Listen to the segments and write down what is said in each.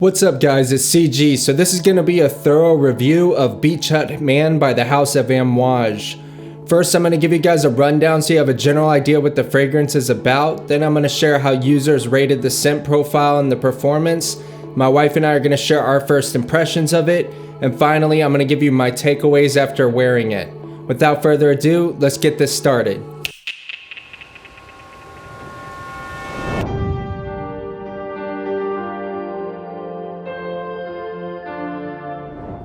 What's up guys, it's CG. So this is going to be a thorough review of Beach Hut Man by the House of Amouage. First, I'm going to give you guys a rundown so you have a general idea what the fragrance is about. Then I'm going to share how users rated the scent profile and the performance. My wife and I are going to share our first impressions of it. And finally, I'm going to give you my takeaways after wearing it. Without further ado, let's get this started.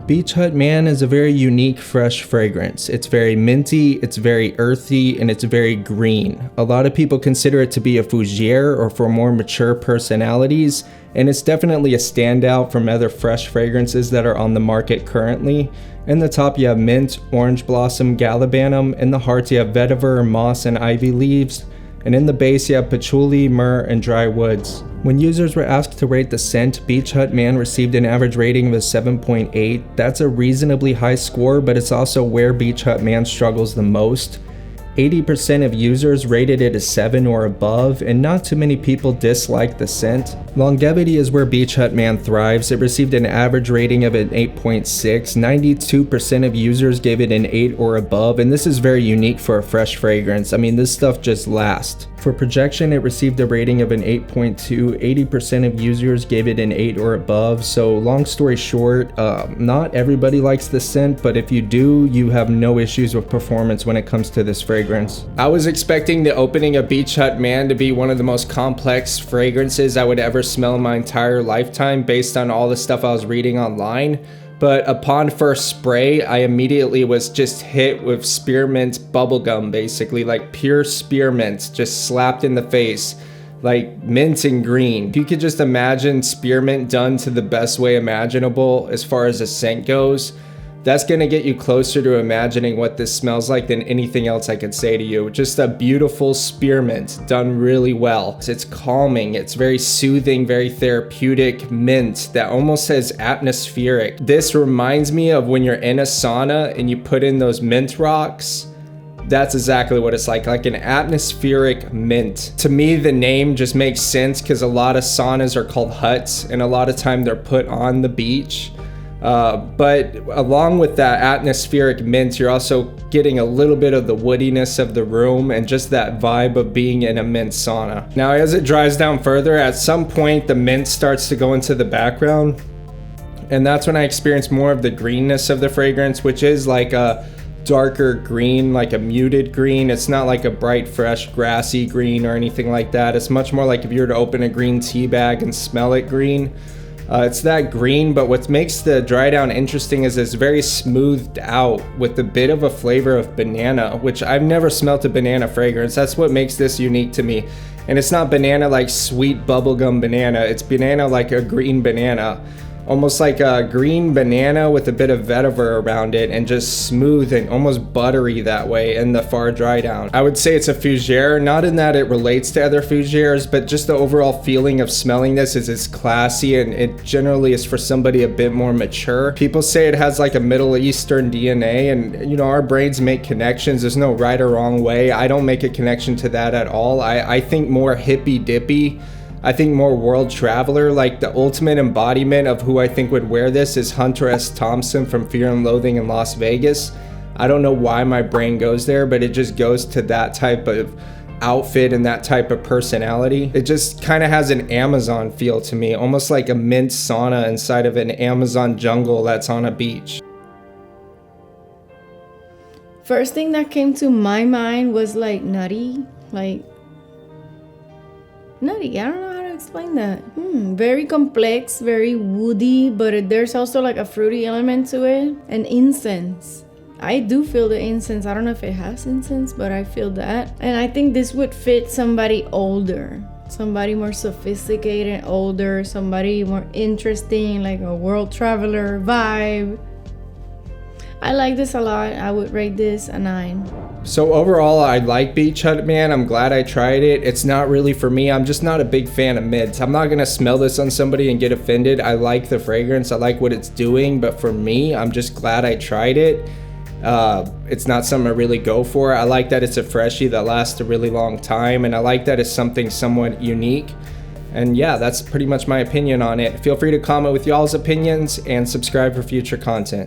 Beach Hut Man is a very unique, fresh fragrance. It's very minty, it's very earthy, and it's very green. A lot of people consider it to be a fougere or for more mature personalities, and it's definitely a standout from other fresh fragrances that are on the market currently. In the top you have mint, orange blossom, gallivanum. In the heart you have vetiver, moss, and ivy leaves. And in the base you have patchouli, myrrh, and dry woods. When users were asked to rate the scent, Beach Hut Man received an average rating of a 7.8. That's a reasonably high score, but it's also where Beach Hut Man struggles the most. 80% of users rated it a 7 or above, and not too many people dislike the scent. Longevity is where Beach Hut Man thrives. It received an average rating of an 8.6. 92% of users gave it an 8 or above, and this is very unique for a fresh fragrance. I mean, this stuff just lasts. For projection, it received a rating of an 8.2. 80% of users gave it an 8 or above. So long story short, not everybody likes the scent, but if you do, you have no issues with performance when it comes to this fragrance. I was expecting the opening of Beach Hut Man to be one of the most complex fragrances I would ever smell in my entire lifetime based on all the stuff I was reading online. But upon first spray, I immediately was just hit with spearmint bubblegum, basically, like pure spearmint, just slapped in the face, like mint and green. If you could just imagine spearmint done to the best way imaginable as far as a scent goes, that's gonna get you closer to imagining what this smells like than anything else I could say to you. Just a beautiful spearmint done really well. It's calming, it's very soothing, very therapeutic mint that almost says atmospheric. This reminds me of when you're in a sauna and you put in those mint rocks. That's exactly what it's like an atmospheric mint. To me, the name just makes sense because a lot of saunas are called huts and a lot of time they're put on the beach. But along with that atmospheric mint, you're also getting a little bit of the woodiness of the room and just that vibe of being in a mint sauna. Now, as it dries down further, at some point the mint starts to go into the background, and that's when I experience more of the greenness of the fragrance, which is like a darker green, like a muted green. It's not like a bright, fresh, grassy green or anything like that. It's much more like if you were to open a green tea bag and smell it green. It's that green, but what makes the dry down interesting is it's very smoothed out with a bit of a flavor of banana, which I've never smelled a banana fragrance. That's what makes this unique to me. And it's not banana like sweet bubblegum banana, it's banana like a green banana. Almost like a green banana with a bit of vetiver around it and just smooth and almost buttery that way in the far dry down. I would say it's a fougere, not in that it relates to other fougeres, but just the overall feeling of smelling this is it's classy and it generally is for somebody a bit more mature. People say it has like a Middle Eastern DNA, and you know, our brains make connections. There's no right or wrong way. I don't make a connection to that at all. I think more hippy dippy. I think more world traveler. Like the ultimate embodiment of who I think would wear this is Hunter S. Thompson from Fear and Loathing in Las Vegas. I don't know why my brain goes there, but it just goes to that type of outfit and that type of personality. It just kind of has an Amazon feel to me, almost like a mint sauna inside of an Amazon jungle that's on a beach. First thing that came to my mind was like nutty, nutty. I don't know how to explain that. Very complex, very woody, but there's also like a fruity element to it. And incense. I do feel the incense. I don't know if it has incense, but I feel that. And I think this would fit somebody older, somebody more sophisticated, older, somebody more interesting, like a world traveler vibe. I like this a lot. I would rate this a 9. So overall, I like Beach Hut Man. I'm glad I tried it. It's not really for me. I'm just not a big fan of mint. I'm not gonna smell this on somebody and get offended. I like the fragrance. I like what it's doing, but for me, I'm just glad I tried it. It's not something I really go for. I like that it's a freshie that lasts a really long time, and I like that it's something somewhat unique. And yeah, that's pretty much my opinion on it. Feel free to comment with y'all's opinions and subscribe for future content.